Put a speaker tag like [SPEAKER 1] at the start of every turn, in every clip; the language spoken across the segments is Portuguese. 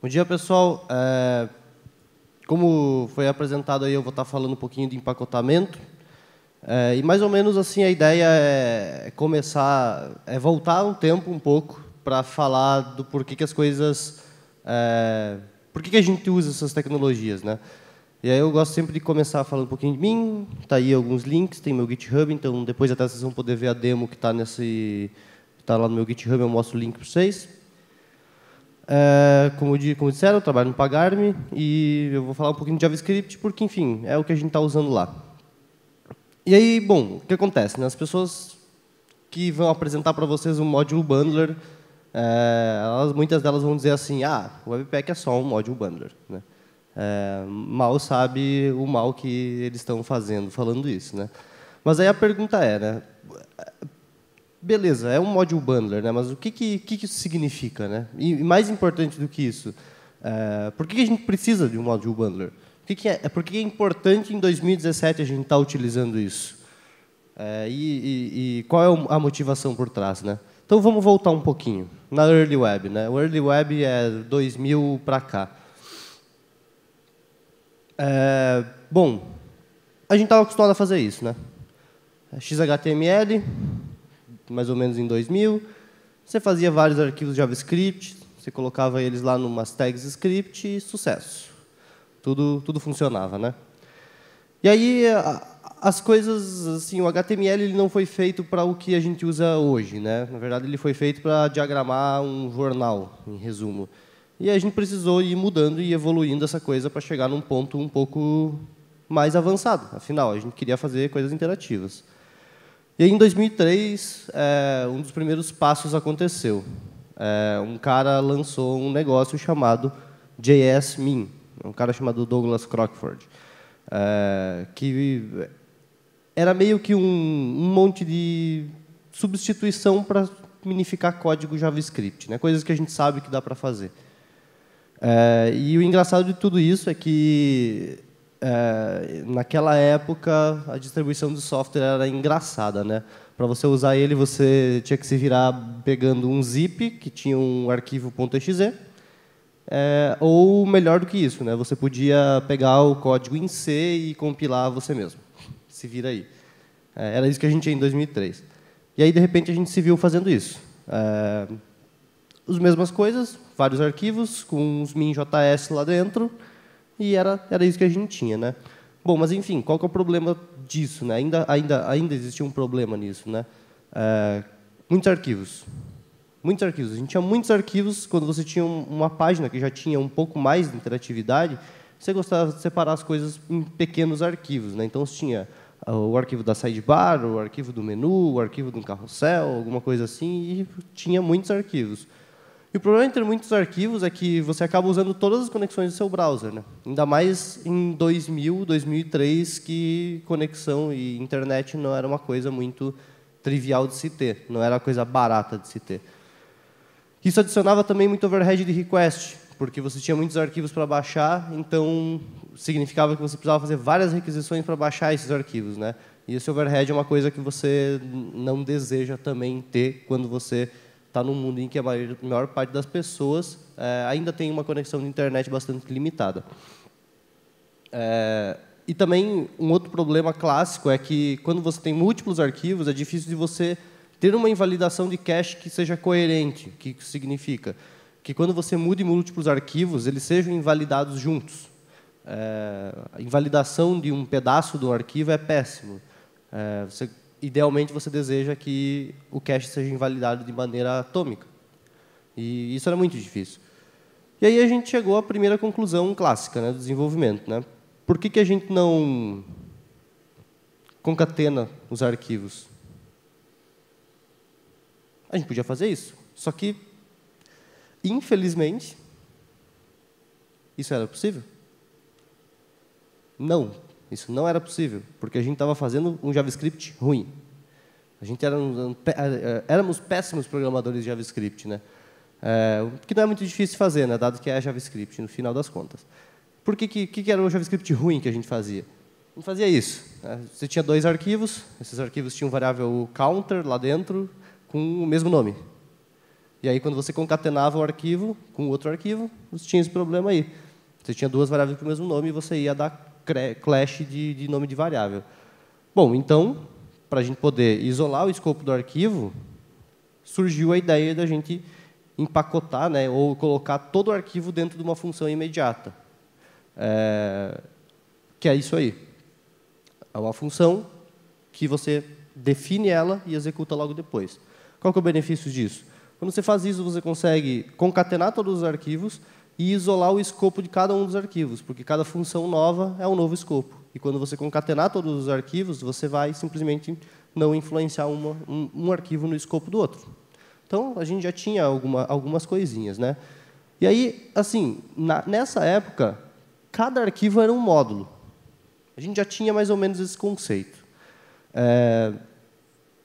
[SPEAKER 1] Bom dia, pessoal. Como foi apresentado aí, eu vou estar falando um pouquinho de empacotamento. E mais ou menos assim a ideia é começar, voltar um tempo um pouco para falar do porquê que as coisas, por que a gente usa essas tecnologias, né? E aí eu gosto sempre de começar falando um pouquinho de mim. Tá aí alguns links, tem meu GitHub, então depois até vocês vão poder ver a demo que está lá no meu GitHub, eu mostro o link para vocês. Como disseram, eu trabalho no Pagar.me e eu vou falar um pouquinho de JavaScript porque, enfim, é o que a gente está usando lá. E aí, bom, o que acontece? Né? As pessoas que vão apresentar para vocês um Module Bundler, muitas delas vão dizer assim, o Webpack é só um Module Bundler. Né? Mal sabe o mal que eles estão fazendo falando isso. Né? Mas aí a pergunta é, né? Beleza, é um Module Bundler, né? Mas o que isso significa? Né? E mais importante do que isso, por que a gente precisa de um Module Bundler? Por que é importante em 2017 a gente estar utilizando isso? E qual é a motivação por trás? Né? Então, vamos voltar um pouquinho. Na Early Web. Né? O Early Web é 2000 para cá. Bom, a gente estava acostumado a fazer isso. Né? XHTML, mais ou menos em 2000. Você fazia vários arquivos JavaScript, você colocava eles lá numas tags script e sucesso. Tudo funcionava, né? E aí, as coisas, assim, o HTML ele não foi feito para o que a gente usa hoje, né? Na verdade, ele foi feito para diagramar um jornal, em resumo. E a gente precisou ir mudando e evoluindo essa coisa para chegar num ponto um pouco mais avançado. Afinal, a gente queria fazer coisas interativas. E aí, em 2003, um dos primeiros passos aconteceu. Um cara lançou um negócio chamado JSMin, um cara chamado Douglas Crockford, que era meio que um monte de substituição para minificar código JavaScript, né? Coisas que a gente sabe que dá para fazer. E o engraçado de tudo isso é que naquela época, a distribuição do software era engraçada. Né? Para você usar ele, você tinha que se virar pegando um zip, que tinha um arquivo .exe, ou melhor do que isso, né? Você podia pegar o código em C e compilar você mesmo. Se vira aí. Era isso que a gente tinha em 2003. E aí, de repente, a gente se viu fazendo isso. As mesmas coisas, vários arquivos, com uns min.js lá dentro, e era isso que a gente tinha, né? Bom, mas enfim, qual que é o problema disso, né? Ainda existia um problema nisso, né? Muitos arquivos. Muitos arquivos. A gente tinha muitos arquivos. Quando você tinha uma página que já tinha um pouco mais de interatividade, você gostava de separar as coisas em pequenos arquivos, né? Então, você tinha o arquivo da sidebar, o arquivo do menu, o arquivo de um carrossel, alguma coisa assim, e tinha muitos arquivos. E o problema de ter muitos arquivos é que você acaba usando todas as conexões do seu browser. Né? Ainda mais em 2000, 2003, que conexão e internet não era uma coisa muito trivial de se ter, não era uma coisa barata de se ter. Isso adicionava também muito overhead de request, porque você tinha muitos arquivos para baixar, então significava que você precisava fazer várias requisições para baixar esses arquivos. Né? E esse overhead é uma coisa que você não deseja também ter quando você está num mundo em que a maior parte das pessoas ainda tem uma conexão de internet bastante limitada. E também, um outro problema clássico é que, quando você tem múltiplos arquivos, é difícil de você ter uma invalidação de cache que seja coerente. O que isso significa? Que, quando você muda em múltiplos arquivos, eles sejam invalidados juntos. A invalidação de um pedaço do arquivo é péssimo. Idealmente, você deseja que o cache seja invalidado de maneira atômica. E isso era muito difícil. E aí a gente chegou à primeira conclusão clássica, né, do desenvolvimento. Né? Por que a gente não concatena os arquivos? A gente podia fazer isso. Só que, infelizmente, isso era possível? Não. Isso não era possível, porque a gente estava fazendo um JavaScript ruim. A gente éramos péssimos programadores de JavaScript, né? Que não é muito difícil de fazer, né? Dado que é JavaScript, no final das contas. Por que era o JavaScript ruim que a gente fazia? A gente fazia isso. Você tinha dois arquivos, esses arquivos tinham um variável counter lá dentro, com o mesmo nome. E aí, quando você concatenava o arquivo com outro arquivo, você tinha esse problema aí. Você tinha duas variáveis com o mesmo nome e você ia dar clash de nome de variável. Bom, então, para a gente poder isolar o escopo do arquivo, surgiu a ideia da gente empacotar, né, ou colocar todo o arquivo dentro de uma função imediata. Que é isso aí. É uma função que você define ela e executa logo depois. Qual que é o benefício disso? Quando você faz isso, você consegue concatenar todos os arquivos e isolar o escopo de cada um dos arquivos, porque cada função nova é um novo escopo. E quando você concatenar todos os arquivos, você vai simplesmente não influenciar um arquivo no escopo do outro. Então, a gente já tinha algumas coisinhas, né? E aí, assim, nessa época, cada arquivo era um módulo. A gente já tinha mais ou menos esse conceito.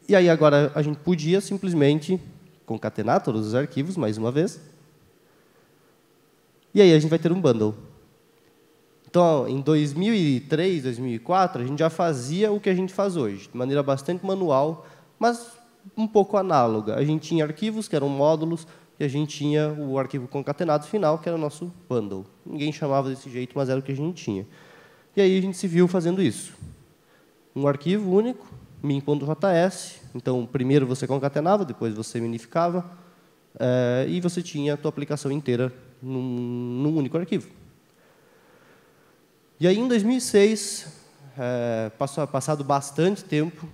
[SPEAKER 1] E aí, agora, a gente podia simplesmente concatenar todos os arquivos, mais uma vez. E aí, a gente vai ter um bundle. Então, em 2003, 2004, a gente já fazia o que a gente faz hoje, de maneira bastante manual, mas um pouco análoga. A gente tinha arquivos, que eram módulos, e a gente tinha o arquivo concatenado final, que era o nosso bundle. Ninguém chamava desse jeito, mas era o que a gente tinha. E aí a gente se viu fazendo isso. Um arquivo único, min.js. Então, primeiro você concatenava, depois você minificava, e você tinha a tua aplicação inteira num único arquivo. E aí, em 2006, passado bastante tempo,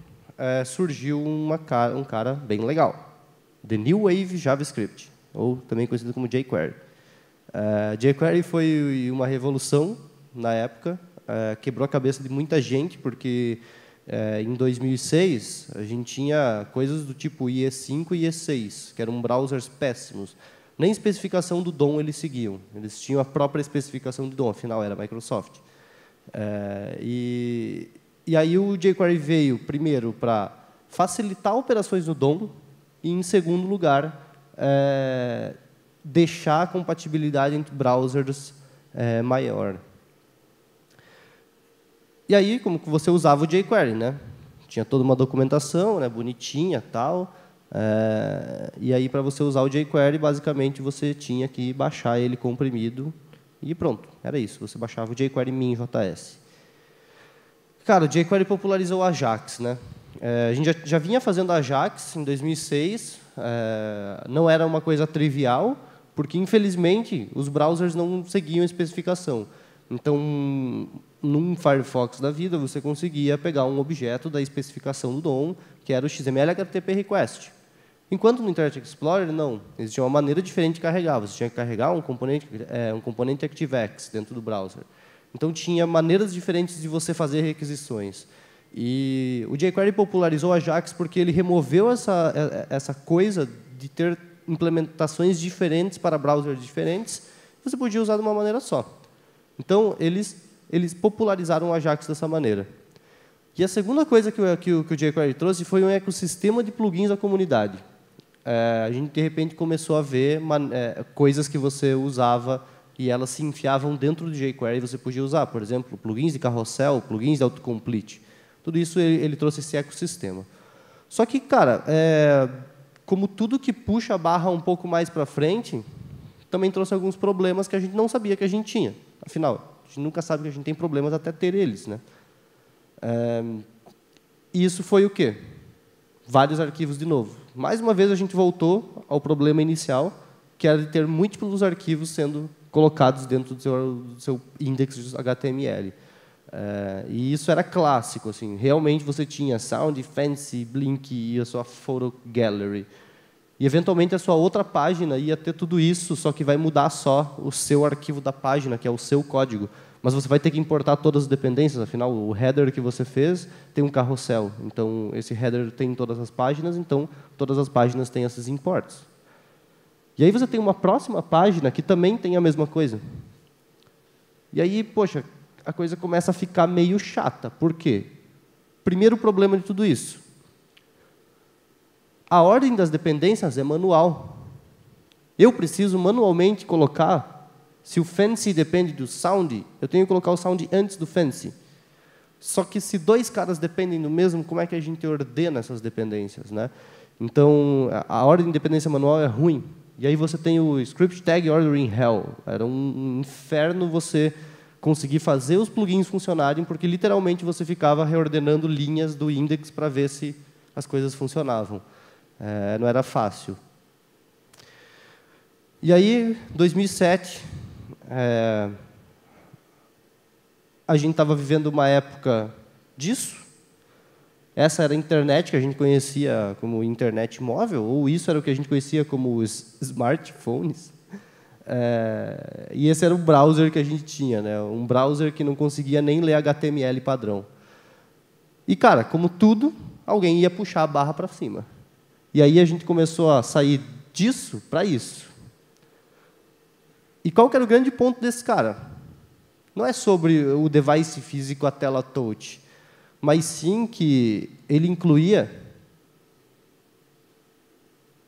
[SPEAKER 1] surgiu um cara bem legal. The New Wave JavaScript, ou também conhecido como jQuery. jQuery foi uma revolução na época, quebrou a cabeça de muita gente, porque em 2006 a gente tinha coisas do tipo IE5 e IE6, que eram browsers péssimos. Nem especificação do DOM eles seguiam, eles tinham a própria especificação do DOM, afinal era Microsoft. E aí o jQuery veio, primeiro, para facilitar operações no DOM e, em segundo lugar, deixar a compatibilidade entre browsers maior. E aí, como que você usava o jQuery, né? Tinha toda uma documentação, né, bonitinha, tal. E aí, para você usar o jQuery, basicamente, você tinha que baixar ele comprimido e pronto, era isso. Você baixava o jQuery min.js. Cara, o jQuery popularizou o Ajax, né? A gente já vinha fazendo Ajax em 2006. Não era uma coisa trivial, porque, infelizmente, os browsers não seguiam a especificação. Então, num Firefox da vida, você conseguia pegar um objeto da especificação do DOM, que era o XML HTTP request. Enquanto no Internet Explorer, não. Existia uma maneira diferente de carregar. Você tinha que carregar um componente ActiveX dentro do browser. Então, tinha maneiras diferentes de você fazer requisições. E o jQuery popularizou o Ajax porque ele removeu essa coisa de ter implementações diferentes para browsers diferentes. Você podia usar de uma maneira só. Então, eles popularizaram o Ajax dessa maneira. E a segunda coisa que o jQuery trouxe foi um ecossistema de plugins da comunidade. A gente, de repente, começou a ver coisas que você usava e elas se enfiavam dentro do jQuery e você podia usar. Por exemplo, plugins de carrossel, plugins de autocomplete. Tudo isso ele trouxe esse ecossistema. Só que, cara, como tudo que puxa a barra um pouco mais para frente, também trouxe alguns problemas que a gente não sabia que a gente tinha. Afinal, a gente nunca sabe que a gente tem problemas até ter eles, né? E isso foi o quê? Vários arquivos de novo. Mais uma vez, a gente voltou ao problema inicial, que era de ter múltiplos arquivos sendo colocados dentro do seu index HTML. E isso era clássico. Assim, realmente, você tinha Sound, Fancy, Blink e a sua Photo Gallery. E, eventualmente, a sua outra página ia ter tudo isso, só que vai mudar só o seu arquivo da página, que é o seu código. Mas você vai ter que importar todas as dependências, afinal, o header que você fez tem um carrossel. Então, esse header tem todas as páginas, então, todas as páginas têm esses imports. E aí você tem uma próxima página que também tem a mesma coisa. E aí, poxa, a coisa começa a ficar meio chata. Por quê? Primeiro problema de tudo isso. A ordem das dependências é manual. Eu preciso manualmente colocar... Se o Fancy depende do Sound, eu tenho que colocar o Sound antes do Fancy. Só que se dois caras dependem do mesmo, como é que a gente ordena essas dependências, né? Então, a ordem de dependência manual é ruim. E aí você tem o Script Tag Ordering Hell. Era um inferno você conseguir fazer os plugins funcionarem, porque literalmente você ficava reordenando linhas do index para ver se as coisas funcionavam. Não era fácil. E aí, 2007, a gente estava vivendo uma época disso. Essa era a internet que a gente conhecia como internet móvel, ou isso era o que a gente conhecia como os smartphones. E esse era o browser que a gente tinha, né? Um browser que não conseguia nem ler HTML padrão. E, cara, como tudo, alguém ia puxar a barra para cima. E aí a gente começou a sair disso para isso. E qual que era o grande ponto desse cara? Não é sobre o device físico, a tela touch, mas sim que ele incluía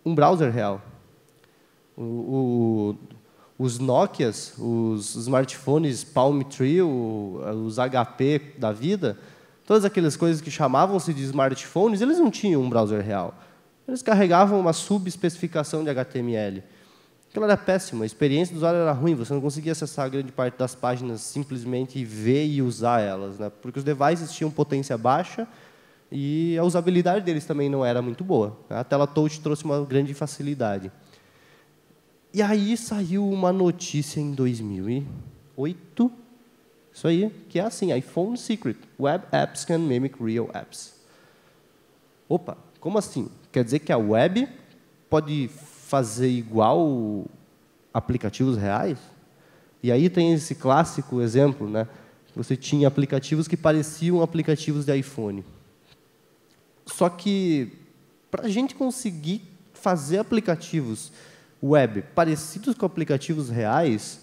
[SPEAKER 1] um browser real. Os Nokias, os smartphones Palm Tree, os HP da vida, todas aquelas coisas que chamavam-se de smartphones, eles não tinham um browser real. Eles carregavam uma subespecificação de HTML. Aquilo era péssimo, a experiência do usuário era ruim, você não conseguia acessar a grande parte das páginas simplesmente ver e usar elas, né? Porque os devices tinham potência baixa e a usabilidade deles também não era muito boa. A tela touch trouxe uma grande facilidade. E aí saiu uma notícia em 2008, isso aí, que é assim, iPhone Secret, Web Apps can mimic real apps. Opa, como assim? Quer dizer que a web pode fazer igual aplicativos reais? E aí tem esse clássico exemplo, né? Você tinha aplicativos que pareciam aplicativos de iPhone. Só que, para a gente conseguir fazer aplicativos web parecidos com aplicativos reais,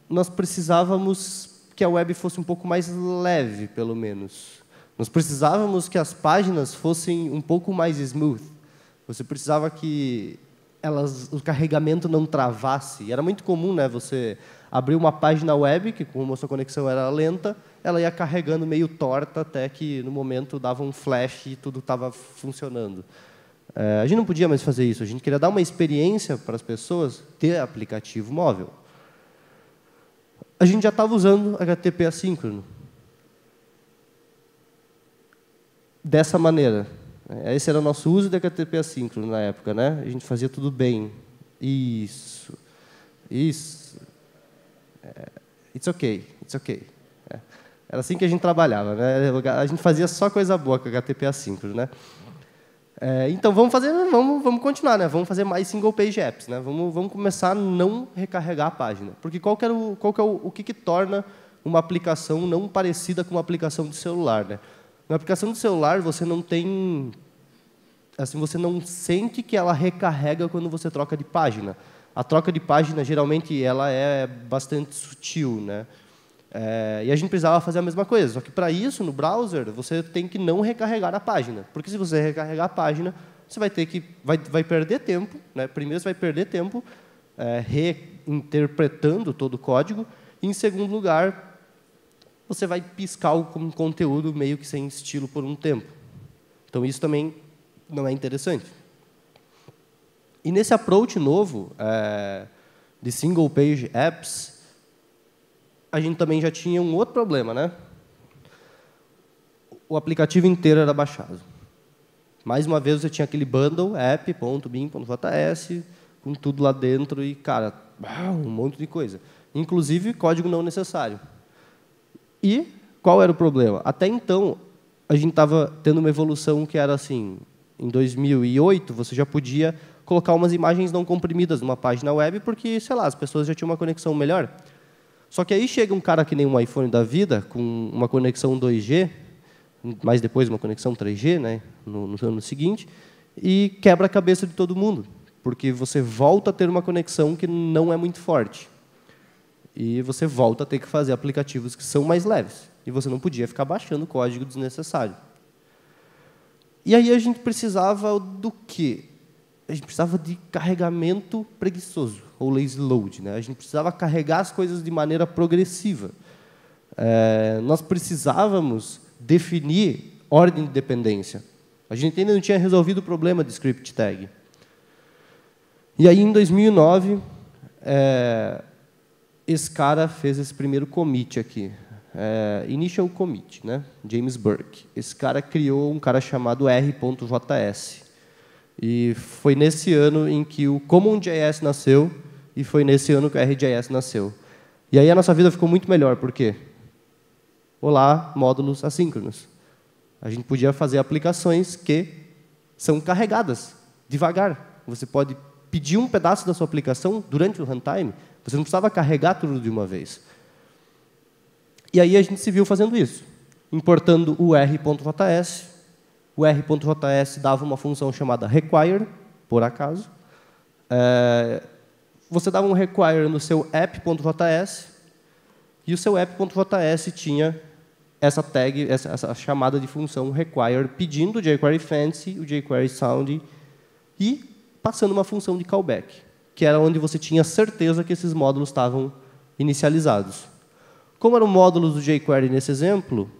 [SPEAKER 1] nós precisávamos que a web fosse um pouco mais leve, pelo menos. Nós precisávamos que as páginas fossem um pouco mais smooth. Você precisava que o carregamento não travasse. E era muito comum, né, você abrir uma página web, que como a sua conexão era lenta, ela ia carregando meio torta até que, no momento, dava um flash e tudo estava funcionando. A gente não podia mais fazer isso. A gente queria dar uma experiência para as pessoas ter aplicativo móvel. A gente já estava usando HTTP assíncrono. Dessa maneira. Esse era o nosso uso de HTTP assíncrono na época, né? A gente fazia tudo bem. Isso. It's okay. Era assim que a gente trabalhava, né? A gente fazia só coisa boa com HTTP assíncrono, né? Então vamos continuar, né? Vamos fazer mais single page apps, né? Vamos começar a não recarregar a página, porque o que torna uma aplicação não parecida com uma aplicação de celular, né? Na aplicação de celular você não tem, assim, você não sente que ela recarrega quando você troca de página. A troca de página geralmente ela é bastante sutil, né? E a gente precisava fazer a mesma coisa, só que para isso, no browser, você tem que não recarregar a página. Porque se você recarregar a página, você vai perder tempo, né? Primeiro, você vai perder tempo reinterpretando todo o código, e, em segundo lugar, você vai piscar o conteúdo meio que sem estilo por um tempo. Então, isso também não é interessante. E nesse approach novo de single page apps, a gente também já tinha um outro problema, né? O aplicativo inteiro era baixado. Mais uma vez, você tinha aquele bundle, app.bin.js, com tudo lá dentro e, cara, um monte de coisa. Inclusive, código não necessário. E qual era o problema? Até então, a gente estava tendo uma evolução que era assim, em 2008, você já podia colocar umas imagens não comprimidas numa página web, porque, sei lá, as pessoas já tinham uma conexão melhor. Só que aí chega um cara que nem um iPhone da vida, com uma conexão 2G, mas depois uma conexão 3G, né, no ano seguinte, e quebra a cabeça de todo mundo, porque você volta a ter uma conexão que não é muito forte. E você volta a ter que fazer aplicativos que são mais leves. E você não podia ficar baixando código desnecessário. E aí a gente precisava do quê? A gente precisava de carregamento preguiçoso, ou lazy load, né? A gente precisava carregar as coisas de maneira progressiva. Nós precisávamos definir ordem de dependência. A gente ainda não tinha resolvido o problema de script tag. E aí, em 2009, esse cara fez esse primeiro commit aqui. Initial commit, né? James Burke. Esse cara criou um cara chamado R.js. E foi nesse ano em que o CommonJS nasceu e foi nesse ano que o RJS nasceu. E aí a nossa vida ficou muito melhor, por quê? Olá, módulos assíncronos. A gente podia fazer aplicações que são carregadas devagar. Você pode pedir um pedaço da sua aplicação durante o runtime, você não precisava carregar tudo de uma vez. E aí a gente se viu fazendo isso, importando o R.js. O R.js dava uma função chamada require, por acaso. Você dava um require no seu app.js, e o seu app.js tinha essa tag, essa chamada de função require, pedindo o jQuery fancy, o jQuery sound, e passando uma função de callback, que era onde você tinha certeza que esses módulos estavam inicializados. Como eram módulos do jQuery nesse exemplo,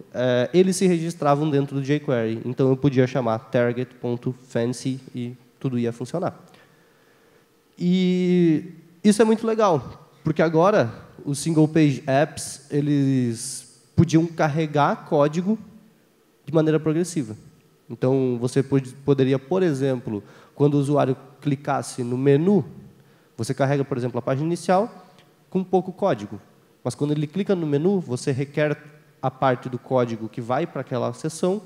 [SPEAKER 1] eles se registravam dentro do jQuery. Então, eu podia chamar target.fancy e tudo ia funcionar. E isso é muito legal, porque agora os single-page apps eles podiam carregar código de maneira progressiva. Então, você poderia, por exemplo, quando o usuário clicasse no menu, você carrega, por exemplo, a página inicial com pouco código. Mas quando ele clica no menu, você requer a parte do código que vai para aquela seção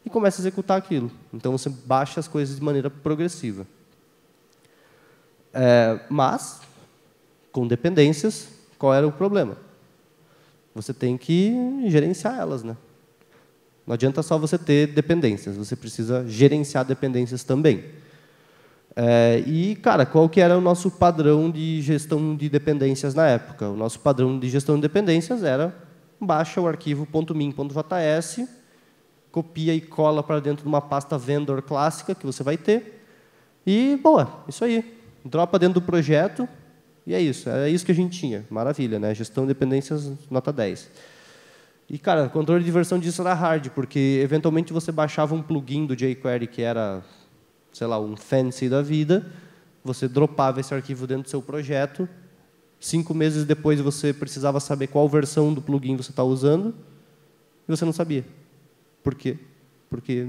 [SPEAKER 1] e começa a executar aquilo. Então, você baixa as coisas de maneira progressiva. Mas, com dependências, qual era o problema? Você tem que gerenciar elas, né? Não adianta só você ter dependências, você precisa gerenciar dependências também. E, cara, qual que era o nosso padrão de gestão de dependências na época? O nosso padrão de gestão de dependências era baixa o arquivo .min.js, copia e cola para dentro de uma pasta vendor clássica que você vai ter, e, boa, isso aí. Dropa dentro do projeto, e é isso. É isso que a gente tinha. Maravilha, né? Gestão de dependências, nota 10. E, cara, controle de versão disso era hard, porque, eventualmente, você baixava um plugin do jQuery que era, sei lá, um fancy da vida, você dropava esse arquivo dentro do seu projeto, 5 meses depois você precisava saber qual versão do plugin você está usando, e você não sabia. Por quê? Porque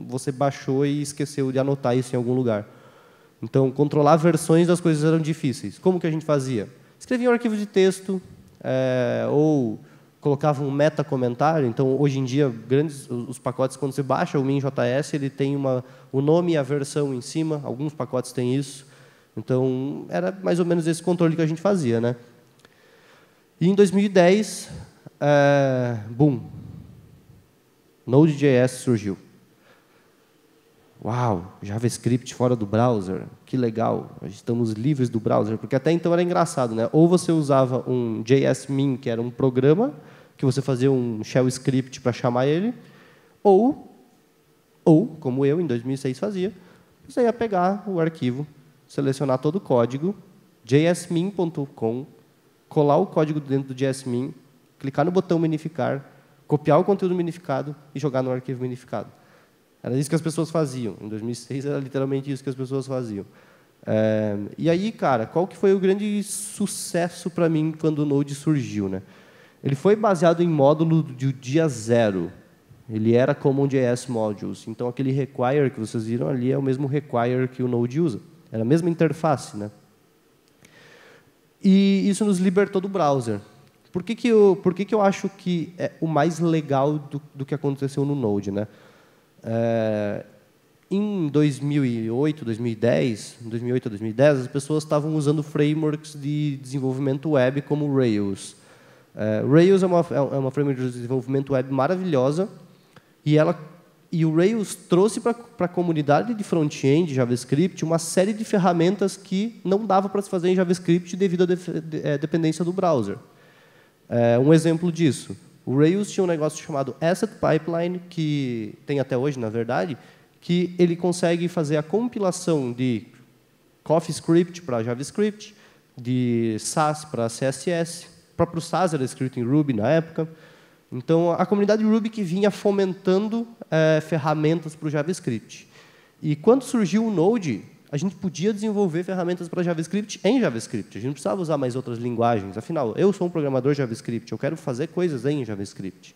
[SPEAKER 1] você baixou e esqueceu de anotar isso em algum lugar. Então, controlar versões das coisas eram difíceis. Como que a gente fazia? Escrevia um arquivo de texto, ou colocava um meta-comentário. Então, hoje em dia, os pacotes, quando você baixa o min.js, ele tem o nome e a versão em cima. Alguns pacotes têm isso. Então, era mais ou menos esse controle que a gente fazia, né? E em 2010, boom, Node.js surgiu. Uau, JavaScript fora do browser, que legal, estamos livres do browser, porque até então era engraçado, né? Ou você usava um JSMin, que era um programa, que você fazia um shell script para chamar ele, ou, como eu, em 2006, fazia, você ia pegar o arquivo, selecionar todo o código, jsmin.com, colar o código dentro do JSMin, clicar no botão minificar, copiar o conteúdo minificado e jogar no arquivo minificado. Era isso que as pessoas faziam. Em 2006, era literalmente isso que as pessoas faziam. E aí, cara, qual que foi o grande sucesso para mim quando o Node surgiu, né? Ele foi baseado em módulo do dia zero. Ele era CommonJS Modules. Então, aquele require que vocês viram ali é o mesmo require que o Node usa. Era a mesma interface, né? E isso nos libertou do browser. Por que eu acho que é o mais legal do que aconteceu no Node, né? Em 2008, 2010, as pessoas estavam usando frameworks de desenvolvimento web como o Rails. Rails é uma framework de desenvolvimento web maravilhosa e o Rails trouxe para a comunidade de front-end JavaScript uma série de ferramentas que não dava para se fazer em JavaScript devido à dependência do browser. Um exemplo disso. O Rails tinha um negócio chamado Asset Pipeline, que tem até hoje, na verdade, que ele consegue fazer a compilação de CoffeeScript para JavaScript, de Sass para CSS. O próprio Sass era escrito em Ruby na época. Então, a comunidade Ruby que vinha fomentando ferramentas para o JavaScript. E quando surgiu o Node, a gente podia desenvolver ferramentas para JavaScript em JavaScript. A gente não precisava usar mais outras linguagens. Afinal, eu sou um programador JavaScript, eu quero fazer coisas em JavaScript.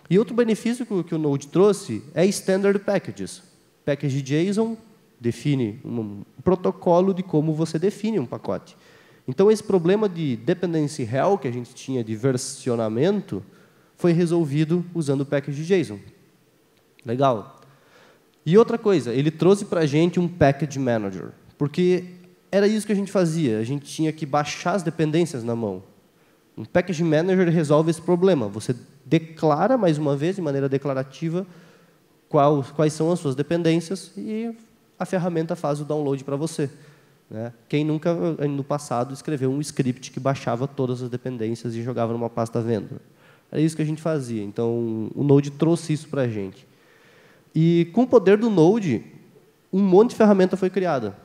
[SPEAKER 1] E outro benefício que o Node trouxe é Standard Packages. Package JSON define um protocolo de como você define um pacote. Então, esse problema de dependency hell que a gente tinha de versionamento foi resolvido usando o package JSON. Legal. E outra coisa, ele trouxe para a gente um package manager, porque era isso que a gente fazia. A gente tinha que baixar as dependências na mão. Um package manager resolve esse problema. Você declara, mais uma vez, de maneira declarativa, quais são as suas dependências e a ferramenta faz o download para você. Né? Quem nunca, no passado, escreveu um script que baixava todas as dependências e jogava numa pasta vendor? Era isso que a gente fazia. Então, o Node trouxe isso para a gente. E, com o poder do Node, um monte de ferramenta foi criada.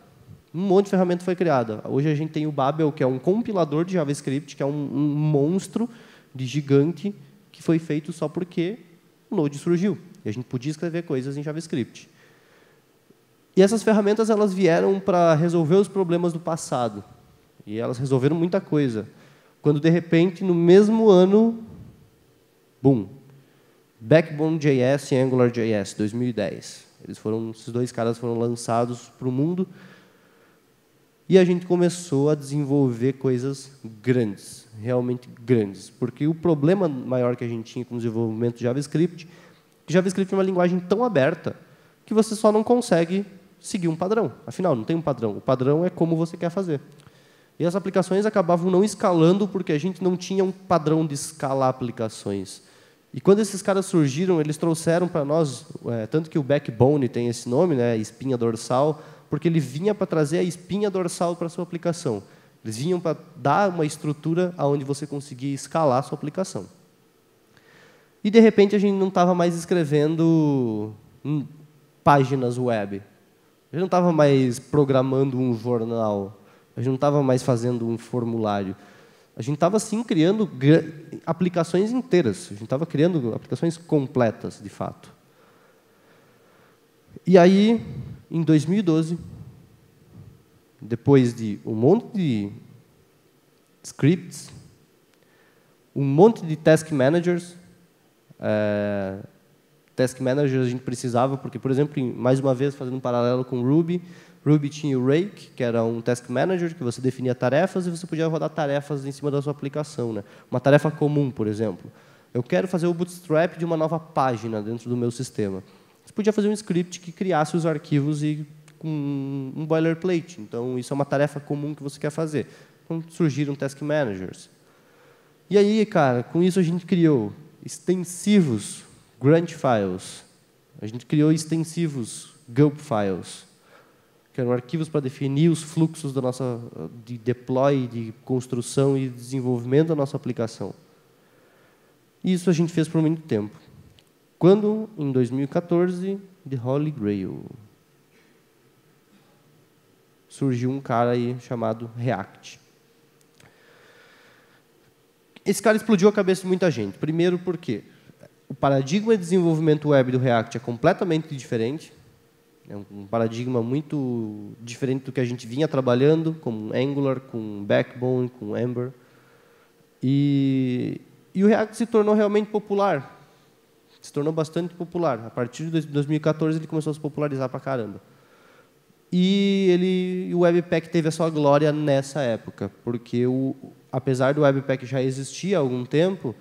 [SPEAKER 1] Um monte de ferramenta foi criada. Hoje a gente tem o Babel, que é um compilador de JavaScript, que é um monstro de gigante que foi feito só porque o Node surgiu. E a gente podia escrever coisas em JavaScript. E essas ferramentas elas vieram para resolver os problemas do passado. E elas resolveram muita coisa. Quando, de repente, no mesmo ano, boom, Backbone.js e AngularJS, 2010. Esses dois caras foram lançados para o mundo. E a gente começou a desenvolver coisas grandes, realmente grandes. Porque o problema maior que a gente tinha com o desenvolvimento de JavaScript, que JavaScript é uma linguagem tão aberta que você só não consegue seguir um padrão. Afinal, não tem um padrão. O padrão é como você quer fazer. E as aplicações acabavam não escalando porque a gente não tinha um padrão de escalar aplicações. E quando esses caras surgiram, eles trouxeram para nós, tanto que o Backbone tem esse nome, né, espinha dorsal, porque ele vinha para trazer a espinha dorsal para a sua aplicação. Eles vinham para dar uma estrutura onde você conseguia escalar a sua aplicação. E, de repente, a gente não estava mais escrevendo páginas web. A gente não estava mais programando um jornal. A gente não estava mais fazendo um formulário. A gente estava, sim, criando aplicações inteiras. A gente estava criando aplicações completas, de fato. E aí, em 2012, depois de um monte de scripts, um monte de task managers, task managers a gente precisava, porque, por exemplo, mais uma vez, fazendo um paralelo com Ruby, Ruby tinha o Rake, que era um task manager, que você definia tarefas e você podia rodar tarefas em cima da sua aplicação. Né? Uma tarefa comum, por exemplo. Eu quero fazer o bootstrap de uma nova página dentro do meu sistema. Você podia fazer um script que criasse os arquivos com um boilerplate. Então, isso é uma tarefa comum que você quer fazer. Então, surgiram task managers. E aí, cara, com isso a gente criou extensivos grunt files. A gente criou extensivos gulp files, que eram arquivos para definir os fluxos de deploy, de construção e desenvolvimento da nossa aplicação. Isso a gente fez por muito tempo. Quando, em 2014, The Holy Grail, surgiu um cara aí chamado React. Esse cara explodiu a cabeça de muita gente. Primeiro porque o paradigma de desenvolvimento web do React é completamente diferente. É um paradigma muito diferente do que a gente vinha trabalhando, com Angular, com Backbone, com Ember. E o React se tornou realmente popular. Se tornou bastante popular. A partir de 2014, ele começou a se popularizar pra caramba. E o Webpack teve a sua glória nessa época, porque, apesar do Webpack já existir há algum tempo,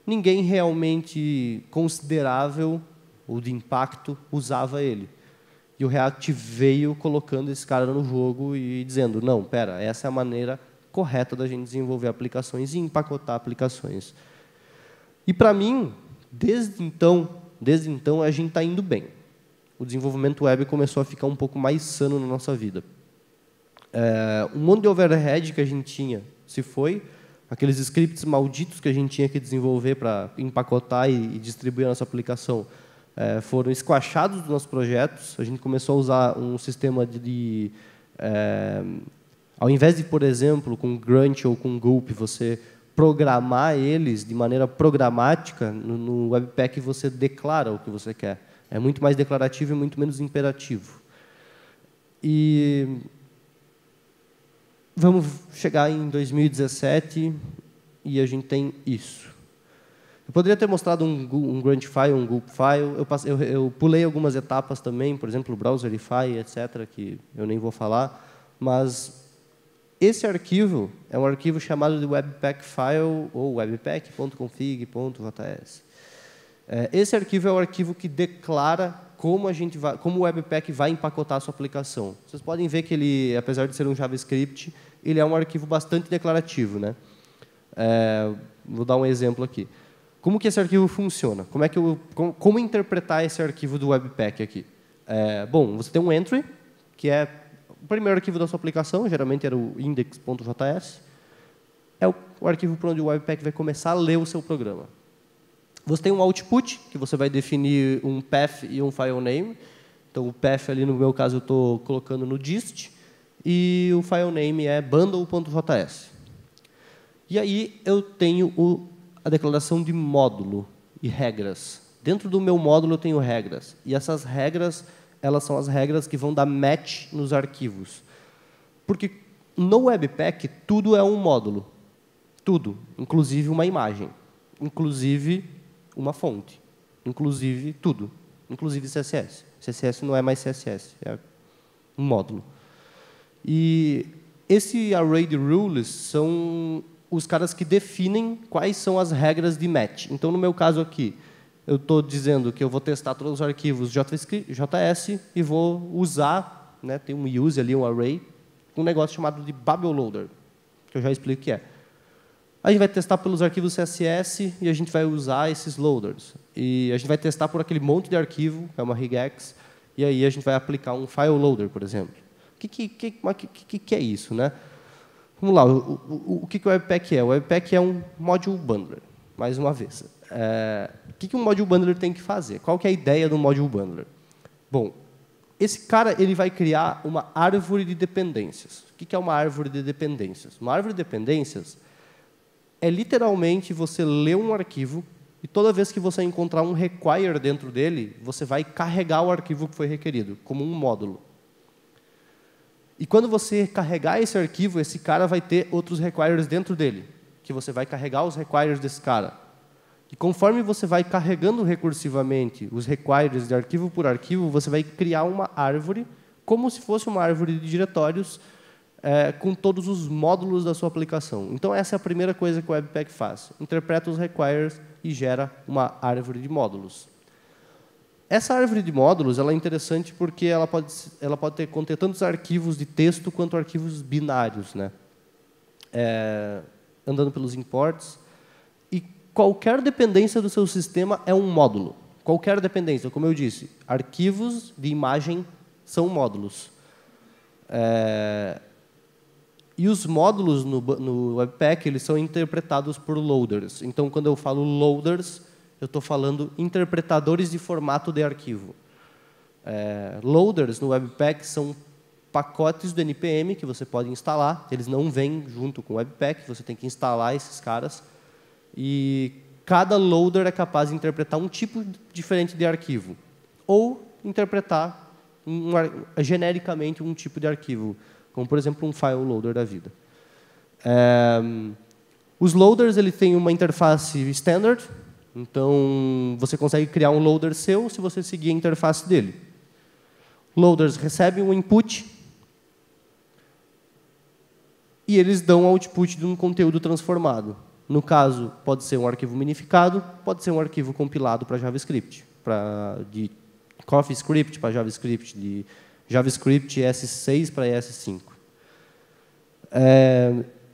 [SPEAKER 1] ninguém realmente considerável ou de impacto usava ele. E o React veio colocando esse cara no jogo e dizendo, não, pera, essa é a maneira correta da gente desenvolver aplicações e empacotar aplicações. E, para mim, desde então, a gente está indo bem. O desenvolvimento web começou a ficar um pouco mais sano na nossa vida. Um monte de overhead que a gente tinha se foi, aqueles scripts malditos que a gente tinha que desenvolver para empacotar e distribuir a nossa aplicação, foram esquachados dos nossos projetos. A gente começou a usar um sistema ao invés de, por exemplo, com Grunt ou com Gulp, você programar eles de maneira programática, no Webpack você declara o que você quer. É muito mais declarativo e muito menos imperativo. E vamos chegar em 2017 e a gente tem isso. Eu poderia ter mostrado um Grunt file, um gulp file. Eu pulei algumas etapas também, por exemplo, o browserify, etc., que eu nem vou falar. Mas esse arquivo é um arquivo chamado de webpack file ou webpack.config.js. Esse arquivo é o arquivo que declara como o Webpack vai empacotar a sua aplicação. Vocês podem ver que ele, apesar de ser um JavaScript, ele é um arquivo bastante declarativo, né? Vou dar um exemplo aqui. Como que esse arquivo funciona? Como interpretar esse arquivo do Webpack aqui? Bom, você tem um entry, que é o primeiro arquivo da sua aplicação, geralmente era o index.js. É o arquivo por onde o Webpack vai começar a ler o seu programa. Você tem um output, que você vai definir um path e um file name. Então, o path ali, no meu caso, eu estou colocando no dist. E o file name é bundle.js. E aí, eu tenho a declaração de módulo e regras. Dentro do meu módulo, eu tenho regras. E essas regras, elas são as regras que vão dar match nos arquivos. Porque no Webpack, tudo é um módulo. Tudo, inclusive uma imagem. Inclusive uma fonte, inclusive tudo, inclusive CSS. CSS não é mais CSS, é um módulo. E esse array de rules são os caras que definem quais são as regras de match. Então, no meu caso aqui, eu estou dizendo que eu vou testar todos os arquivos JS e vou usar, né, tem um use ali, um array, um negócio chamado de Babel Loader, que eu já explico o que é. A gente vai testar pelos arquivos CSS e a gente vai usar esses loaders. E a gente vai testar por aquele monte de arquivo, é uma regex, e aí a gente vai aplicar um file loader, por exemplo. O que é isso, né? Vamos lá, o que o Webpack é? O Webpack é um module bundler, mais uma vez. O que um module bundler tem que fazer? Qual que é a ideia do module bundler? Bom, esse cara ele vai criar uma árvore de dependências. O que é uma árvore de dependências? Uma árvore de dependências é literalmente você ler um arquivo e toda vez que você encontrar um require dentro dele, você vai carregar o arquivo que foi requerido, como um módulo. E quando você carregar esse arquivo, esse cara vai ter outros requires dentro dele, que você vai carregar os requires desse cara. E conforme você vai carregando recursivamente os requires de arquivo por arquivo, você vai criar uma árvore, como se fosse uma árvore de diretórios, com todos os módulos da sua aplicação. Então, essa é a primeira coisa que o Webpack faz. Interpreta os requires e gera uma árvore de módulos. Essa árvore de módulos ela é interessante porque ela pode conter tantos arquivos de texto quanto arquivos binários, né? Andando pelos imports. E qualquer dependência do seu sistema é um módulo. Qualquer dependência, como eu disse, arquivos de imagem são módulos. E os módulos no Webpack eles são interpretados por loaders. Então, quando eu falo loaders, eu estou falando interpretadores de formato de arquivo. Loaders no Webpack são pacotes do NPM que você pode instalar. Eles não vêm junto com o Webpack, você tem que instalar esses caras. E cada loader é capaz de interpretar um tipo diferente de arquivo. Ou interpretar genericamente um tipo de arquivo, como, por exemplo, um file loader da vida. Os loaders ele têm uma interface standard, então você consegue criar um loader seu se você seguir a interface dele. Loaders recebem um input e eles dão output de um conteúdo transformado. No caso, pode ser um arquivo minificado, pode ser um arquivo compilado para JavaScript, de CoffeeScript para JavaScript, de JavaScript ES6 para ES5.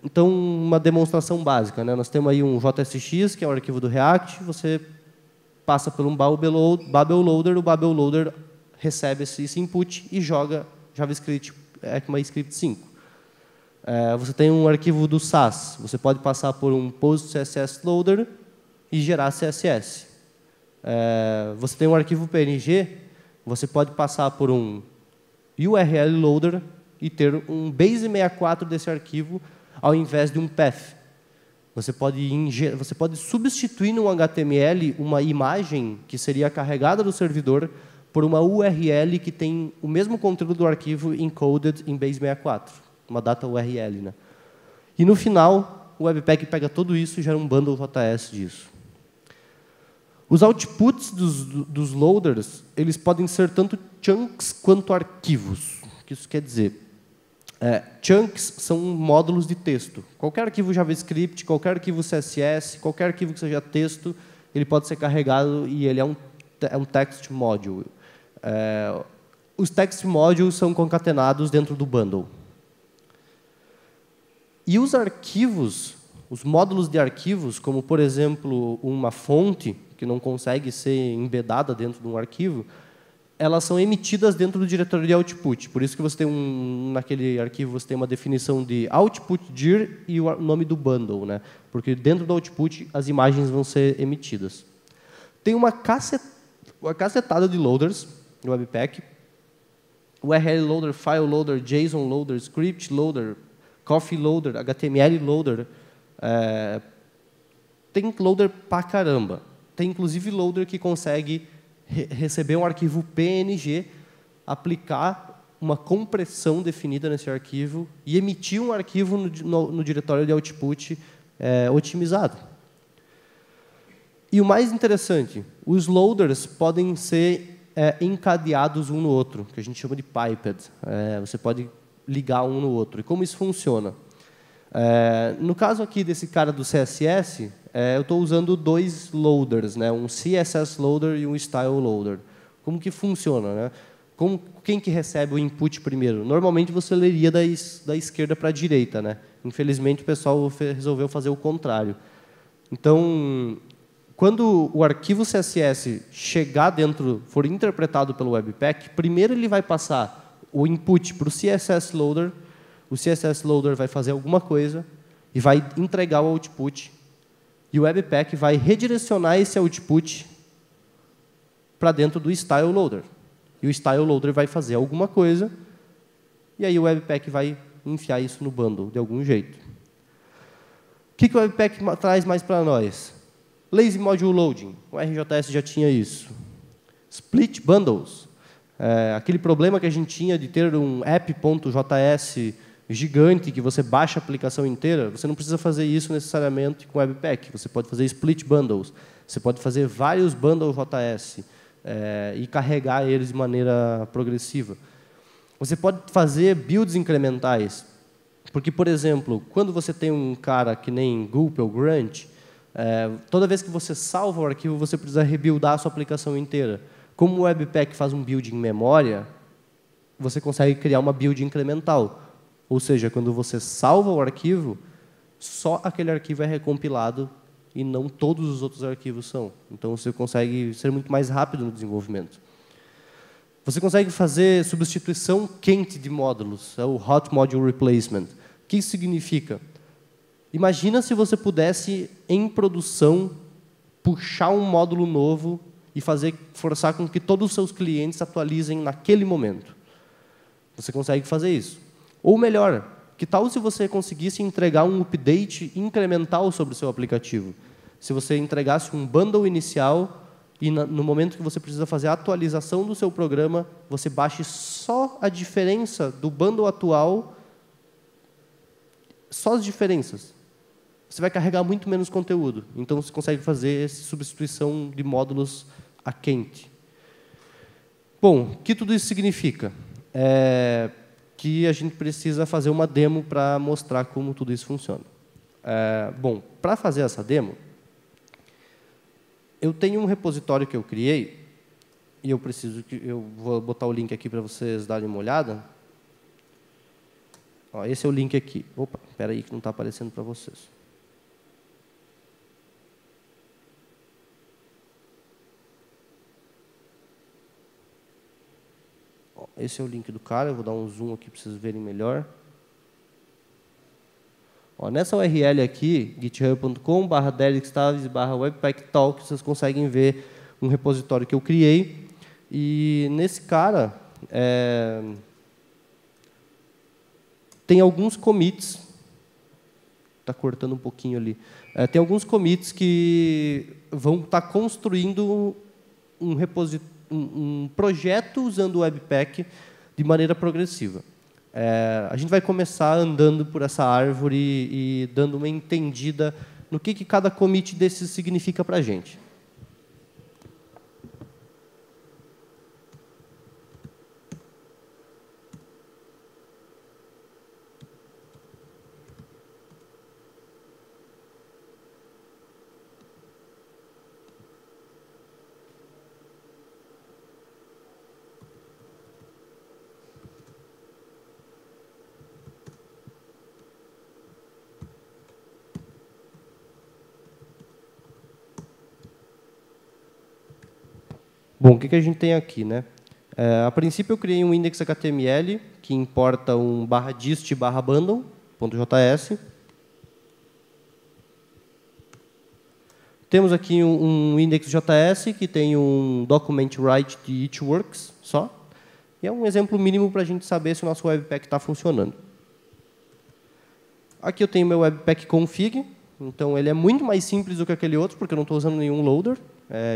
[SPEAKER 1] Então, uma demonstração básica, né? Nós temos aí um JSX, que é o arquivo do React, você passa por um Babel Loader, o Babel Loader recebe esse input e joga JavaScript ECMAScript 5. Você tem um arquivo do Sass, você pode passar por um PostCSS Loader e gerar CSS. Você tem um arquivo PNG, você pode passar por um URL Loader e ter um Base64 desse arquivo ao invés de um path. Você pode substituir no HTML uma imagem que seria carregada do servidor por uma URL que tem o mesmo conteúdo do arquivo encoded em base64, uma data URL, né? E no final, o Webpack pega tudo isso e gera um bundle.js disso. Os outputs dos loaders, eles podem ser tanto chunks quanto arquivos. O que isso quer dizer? Chunks são módulos de texto. Qualquer arquivo JavaScript, qualquer arquivo CSS, qualquer arquivo que seja texto, ele pode ser carregado e ele é um text module. Os text modules são concatenados dentro do bundle. E os arquivos, os módulos de arquivos, como, por exemplo, uma fonte, que não consegue ser embedada dentro de um arquivo, elas são emitidas dentro do diretório de output. Por isso que você tem naquele arquivo você tem uma definição de output dir e o nome do bundle, né? Porque dentro do output as imagens vão ser emitidas. Tem uma cacetada de loaders no Webpack. URL loader, file loader, JSON loader, script loader, coffee loader, HTML loader. Tem loader pra caramba. Tem inclusive loader que consegue receber um arquivo PNG, aplicar uma compressão definida nesse arquivo e emitir um arquivo no diretório de output otimizado. E o mais interessante, os loaders podem ser encadeados um no outro, que a gente chama de piped. Você pode ligar um no outro. E como isso funciona? No caso aqui desse cara do CSS, eu estou usando dois loaders, né? Um CSS loader e um style loader. Como que funciona, né? Quem que recebe o input primeiro? Normalmente você leria da esquerda para a direita, né? Infelizmente o pessoal resolveu fazer o contrário. Então, quando o arquivo CSS chegar dentro, for interpretado pelo Webpack, primeiro ele vai passar o input para o CSS loader. O CSS loader vai fazer alguma coisa e vai entregar o output. E o Webpack vai redirecionar esse output para dentro do style loader. E o style loader vai fazer alguma coisa e aí o Webpack vai enfiar isso no bundle de algum jeito. O que o Webpack traz mais para nós? Lazy Module Loading. O RJS já tinha isso. Split Bundles. Aquele problema que a gente tinha de ter um app.js gigante que você baixa a aplicação inteira, você não precisa fazer isso necessariamente com Webpack. Você pode fazer split bundles. Você pode fazer vários bundles.js e carregar eles de maneira progressiva. Você pode fazer builds incrementais. Porque, por exemplo, quando você tem um cara que nem Gulp ou Grunt, toda vez que você salva o arquivo, você precisa rebuildar a sua aplicação inteira. Como o Webpack faz um build em memória, você consegue criar uma build incremental. Ou seja, quando você salva o arquivo, só aquele arquivo é recompilado e não todos os outros arquivos são. Então, você consegue ser muito mais rápido no desenvolvimento. Você consegue fazer substituição quente de módulos, o Hot Module Replacement. O que isso significa? Imagina se você pudesse, em produção, puxar um módulo novo e forçar com que todos os seus clientes atualizem naquele momento. Você consegue fazer isso. Ou melhor, que tal se você conseguisse entregar um update incremental sobre o seu aplicativo? Se você entregasse um bundle inicial e no momento que você precisa fazer a atualização do seu programa, você baixe só a diferença do bundle atual, só as diferenças. Você vai carregar muito menos conteúdo. Então, você consegue fazer essa substituição de módulos a quente. Bom, o que tudo isso significa? Que a gente precisa fazer uma demo para mostrar como tudo isso funciona. Bom, para fazer essa demo, eu tenho um repositório que eu criei, e eu vou botar o link aqui para vocês darem uma olhada. Esse é o link aqui. Opa, espera aí que não está aparecendo para vocês. Esse é o link do cara, eu vou dar um zoom aqui para vocês verem melhor. Nessa URL aqui, github.com/derrickstaves/webpacktalk, vocês conseguem ver um repositório que eu criei. E nesse cara, tem alguns commits. Está cortando um pouquinho ali. Tem alguns commits que vão estar construindo um repositório. um projeto usando o Webpack de maneira progressiva. A gente vai começar andando por essa árvore e dando uma entendida no que cada commit desses significa para a gente. Bom, o que a gente tem aqui, né? A princípio, eu criei um index HTML que importa um /dist/bundle.js. Temos aqui um index.js que tem um document write de each works só. E é um exemplo mínimo para a gente saber se o nosso Webpack está funcionando. Aqui eu tenho meu Webpack config. Então, ele é muito mais simples do que aquele outro, porque eu não estou usando nenhum loader.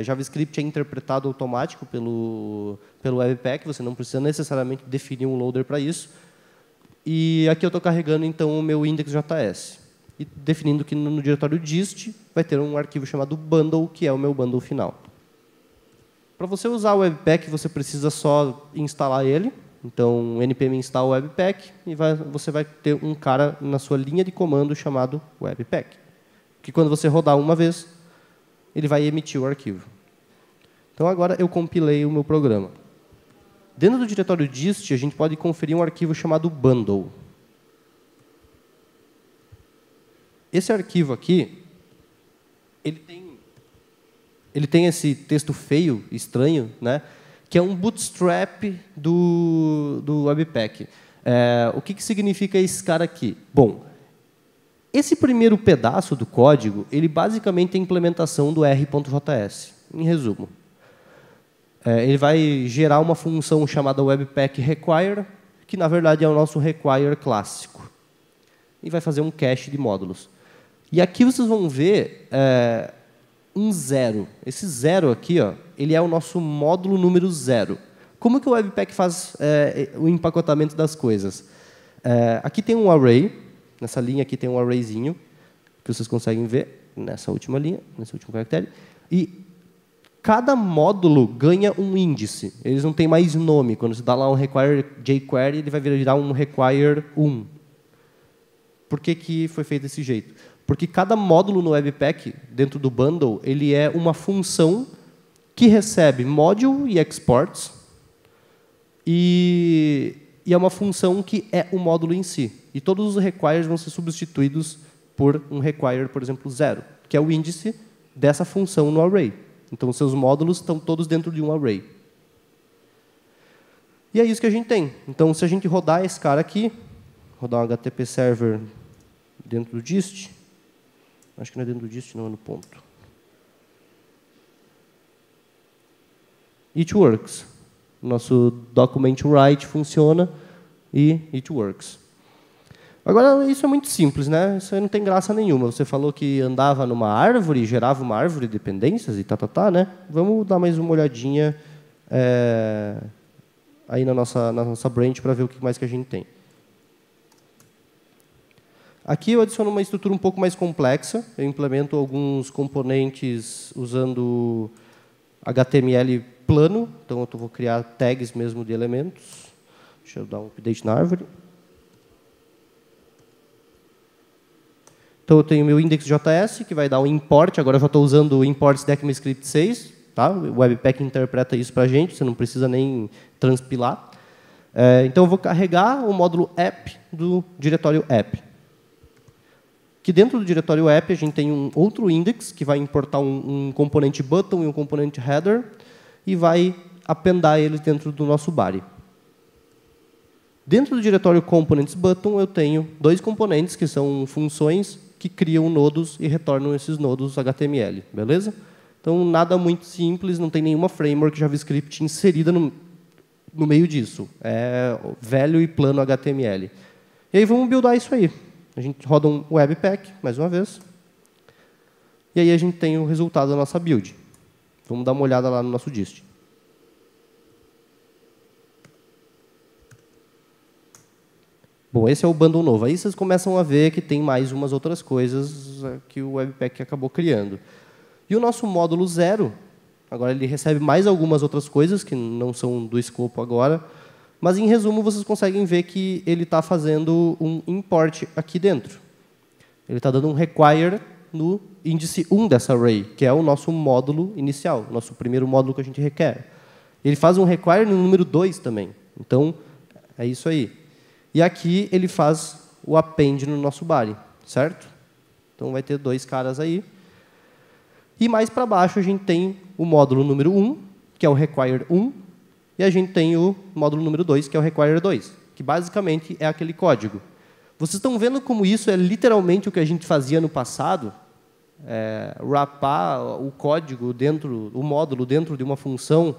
[SPEAKER 1] JavaScript é interpretado automático pelo Webpack, você não precisa necessariamente definir um loader para isso. E aqui eu estou carregando então o meu index.js e definindo que no diretório dist vai ter um arquivo chamado bundle, que é o meu bundle final. Para você usar o Webpack, você precisa só instalar ele. Então, npm install Webpack e você vai ter um cara na sua linha de comando chamado Webpack, que quando você rodar uma vez, ele vai emitir o arquivo. Então, agora eu compilei o meu programa. Dentro do diretório dist, a gente pode conferir um arquivo chamado bundle. Esse arquivo aqui, ele tem esse texto feio, estranho, né, que é um bootstrap do Webpack. O que significa esse cara aqui? Bom, esse primeiro pedaço do código, ele basicamente é a implementação do R.js, em resumo. Ele vai gerar uma função chamada Webpack Require, que na verdade é o nosso require clássico. E vai fazer um cache de módulos. E aqui vocês vão ver um zero. Esse zero aqui, ó, ele é o nosso módulo número 0. Como que o Webpack faz o empacotamento das coisas? Aqui tem um array. Nessa linha aqui tem um arrayzinho, que vocês conseguem ver, nessa última linha, nesse último caractere. E cada módulo ganha um índice. Eles não têm mais nome. Quando você dá lá um require jQuery, ele vai virar um require 1. Por que foi feito desse jeito? Porque cada módulo no Webpack, dentro do bundle, ele é uma função que recebe module e exports, e é uma função que é o módulo em si. E todos os requires vão ser substituídos por um require, por exemplo, 0, que é o índice dessa função no array. Então, os seus módulos estão todos dentro de um array. E é isso que a gente tem. Então, se a gente rodar esse cara aqui, rodar um HTTP server dentro do dist, acho que não é dentro do dist, não, é no ponto. It works. Nosso document write funciona e it works. Agora, isso é muito simples, né? Isso aí não tem graça nenhuma. Você falou que andava numa árvore, gerava uma árvore de dependências e né? Vamos dar mais uma olhadinha aí na nossa branch para ver o que mais que a gente tem. Aqui eu adiciono uma estrutura um pouco mais complexa. Eu implemento alguns componentes usando HTML plano. Então, eu vou criar tags mesmo de elementos. Deixa eu dar um update na árvore. Então, eu tenho meu index.js, que vai dar um import. Agora, eu já estou usando o import de ECMAScript 6. Tá? O Webpack interpreta isso para a gente. Você não precisa nem transpilar. Então, eu vou carregar o módulo app do diretório app. Que dentro do diretório app, a gente tem um outro index, que vai importar um componente button e um componente header, e vai appendar eles dentro do nosso body. Dentro do diretório components button, eu tenho dois componentes, que são funções que criam nodos e retornam esses nodos HTML. Beleza? Então, nada muito simples, não tem nenhuma framework JavaScript inserida no meio disso. É velho e plano HTML. E aí, vamos buildar isso aí. A gente roda um Webpack, mais uma vez. E aí a gente tem o resultado da nossa build. Vamos dar uma olhada lá no nosso dist. Bom, esse é o bundle novo. Aí vocês começam a ver que tem mais umas outras coisas que o Webpack acabou criando. E o nosso módulo 0, agora ele recebe mais algumas outras coisas que não são do escopo agora, mas, em resumo, vocês conseguem ver que ele está fazendo um import aqui dentro. Ele está dando um require no índice 1 dessa array, que é o nosso módulo inicial, nosso primeiro módulo que a gente requer. Ele faz um require no número 2 também. Então, é isso aí. E aqui ele faz o append no nosso body, certo? Então vai ter 2 caras aí. E mais para baixo a gente tem o módulo número 1, que é o require 1, e a gente tem o módulo número 2, que é o require 2, que basicamente é aquele código. Vocês estão vendo como isso é literalmente o que a gente fazia no passado? Wrapar o código dentro, o módulo dentro de uma função,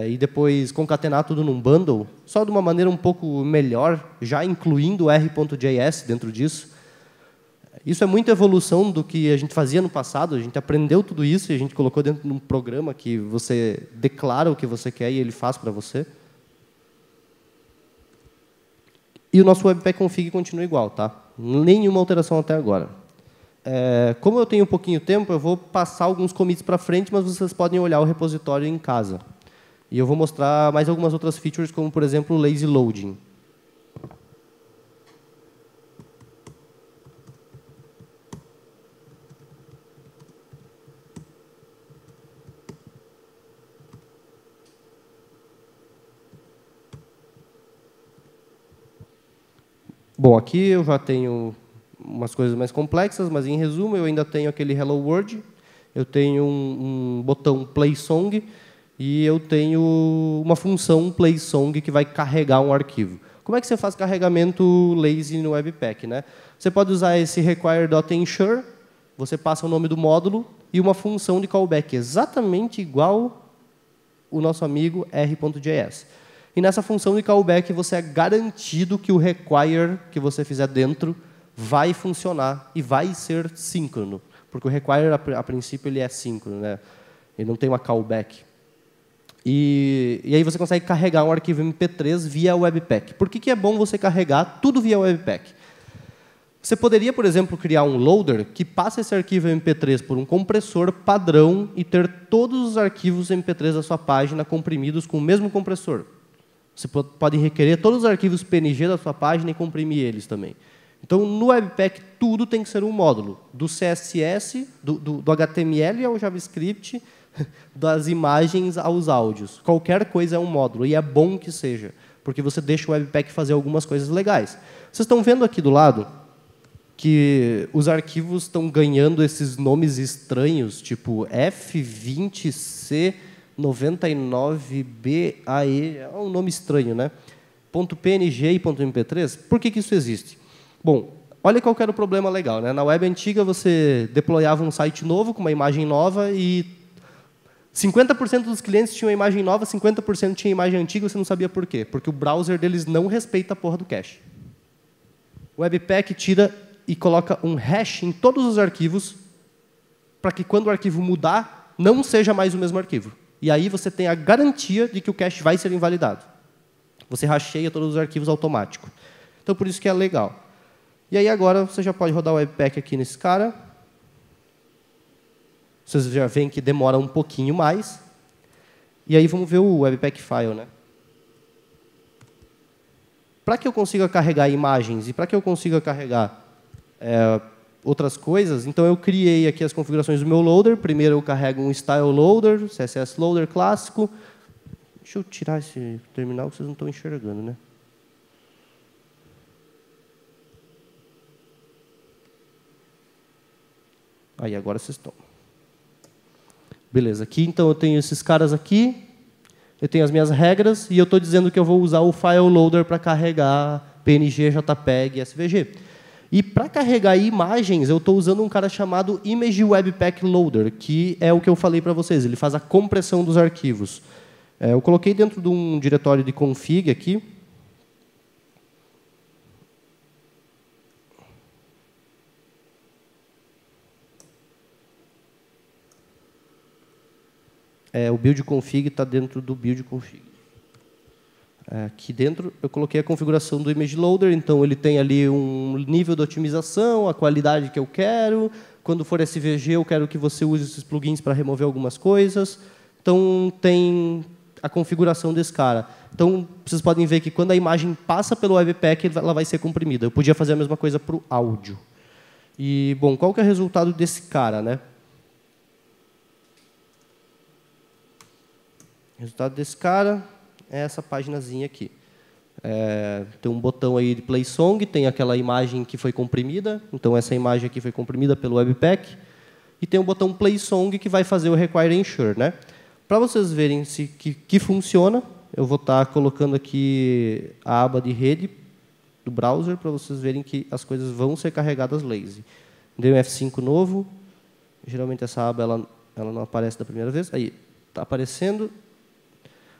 [SPEAKER 1] e depois concatenar tudo num bundle, só de uma maneira um pouco melhor, já incluindo o R.js dentro disso. Isso é muita evolução do que a gente fazia no passado, a gente aprendeu tudo isso e a gente colocou dentro de um programa que você declara o que você quer e ele faz para você. E o nosso Webpack config continua igual, tá? Nenhuma alteração até agora. Como eu tenho um pouquinho de tempo, eu vou passar alguns commits para frente, mas vocês podem olhar o repositório em casa. E eu vou mostrar mais algumas outras features, como, por exemplo, o lazy loading. Bom, aqui eu já tenho umas coisas mais complexas, mas, em resumo, eu ainda tenho aquele Hello World, eu tenho um botão Play Song, e eu tenho uma função Play Song que vai carregar um arquivo. Como é que você faz carregamento lazy no Webpack, né? Você pode usar esse require.ensure, você passa o nome do módulo e uma função de callback, exatamente igual o nosso amigo R.js. E nessa função de callback, você é garantido que o require que você fizer dentro vai funcionar e vai ser síncrono. Porque o require, a princípio, ele é síncrono, né? Ele não tem uma callback. E aí você consegue carregar um arquivo MP3 via Webpack. Por que é bom você carregar tudo via Webpack? Você poderia, por exemplo, criar um loader que passe esse arquivo MP3 por um compressor padrão e ter todos os arquivos MP3 da sua página comprimidos com o mesmo compressor. Você pode requerer todos os arquivos PNG da sua página e comprimir eles também. Então, no Webpack, tudo tem que ser um módulo. Do CSS, do HTML ao JavaScript, das imagens aos áudios. Qualquer coisa é um módulo, e é bom que seja, porque você deixa o Webpack fazer algumas coisas legais. Vocês estão vendo aqui do lado que os arquivos estão ganhando esses nomes estranhos, tipo F20C99BAE, é um nome estranho, né? .png e .mp3. Por que isso existe? Bom, olha qual era o problema legal, né? Na web antiga, você deployava um site novo com uma imagem nova e 50% dos clientes tinham a imagem nova, 50% tinha a imagem antiga, você não sabia por quê. Porque o browser deles não respeita a porra do cache. O Webpack tira e coloca um hash em todos os arquivos para que, quando o arquivo mudar, não seja mais o mesmo arquivo. E aí você tem a garantia de que o cache vai ser invalidado. Você hasheia todos os arquivos automático. Então, por isso que é legal. E aí, agora, você já pode rodar o Webpack aqui nesse cara. Vocês já veem que demora um pouquinho mais. E aí, vamos ver o Webpack File, né? Para que eu consiga carregar imagens e para que eu consiga carregar outras coisas, então eu criei aqui as configurações do meu loader. Primeiro eu carrego um style loader, CSS loader clássico. Deixa eu tirar esse terminal que vocês não estão enxergando, né? Aí, agora vocês estão. Beleza, aqui então eu tenho esses caras aqui, eu tenho as minhas regras e eu estou dizendo que eu vou usar o file loader para carregar PNG, JPEG e SVG. E para carregar imagens, eu estou usando um cara chamado Image Webpack Loader, que é o que eu falei para vocês, ele faz a compressão dos arquivos. Eu coloquei dentro de um diretório de config aqui. O build config está dentro do build config. Aqui dentro eu coloquei a configuração do Image Loader, então ele tem ali um nível de otimização, a qualidade que eu quero. Quando for SVG, eu quero que você use esses plugins para remover algumas coisas. Então, tem a configuração desse cara. Então, vocês podem ver que quando a imagem passa pelo Webpack, ela vai ser comprimida. Eu podia fazer a mesma coisa para o áudio. E, bom, qual que é o resultado desse cara, né? O resultado desse cara é essa paginazinha aqui. Tem um botão aí de Play Song, tem aquela imagem que foi comprimida. Então, essa imagem aqui foi comprimida pelo Webpack. E tem um botão Play Song que vai fazer o Require Ensure, né? Para vocês verem que funciona, eu vou estar colocando aqui a aba de rede do browser para vocês verem que as coisas vão ser carregadas lazy. Dei um F5 novo. Geralmente essa aba ela não aparece da primeira vez. Aí, está aparecendo.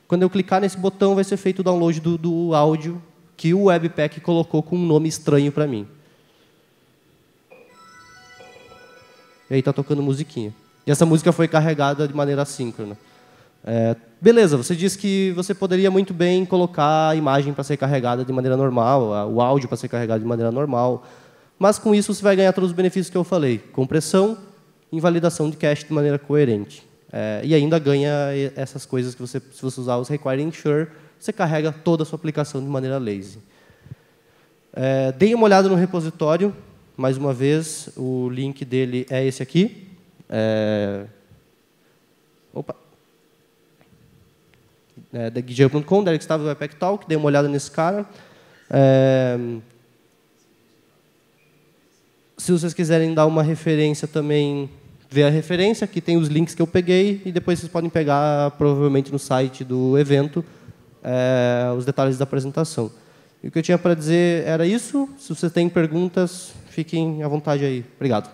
[SPEAKER 1] Quando eu clicar nesse botão, vai ser feito o download do áudio que o Webpack colocou com um nome estranho para mim. E aí está tocando musiquinha. E essa música foi carregada de maneira assíncrona. Beleza, você disse que você poderia muito bem colocar a imagem para ser carregada de maneira normal, o áudio para ser carregado de maneira normal, mas com isso você vai ganhar todos os benefícios que eu falei. Compressão, invalidação de cache de maneira coerente. E ainda ganha essas coisas que se você usar os Require Ensure, você carrega toda a sua aplicação de maneira lazy. Deem uma olhada no repositório. Mais uma vez, o link dele é esse aqui. Da github.com, Derek Stave Webpack Talk. Dê uma olhada nesse cara. Se vocês quiserem dar uma referência também, ver a referência, aqui tem os links que eu peguei, e depois vocês podem pegar, provavelmente, no site do evento, os detalhes da apresentação. E o que eu tinha para dizer era isso. Se vocês têm perguntas, fiquem à vontade aí. Obrigado.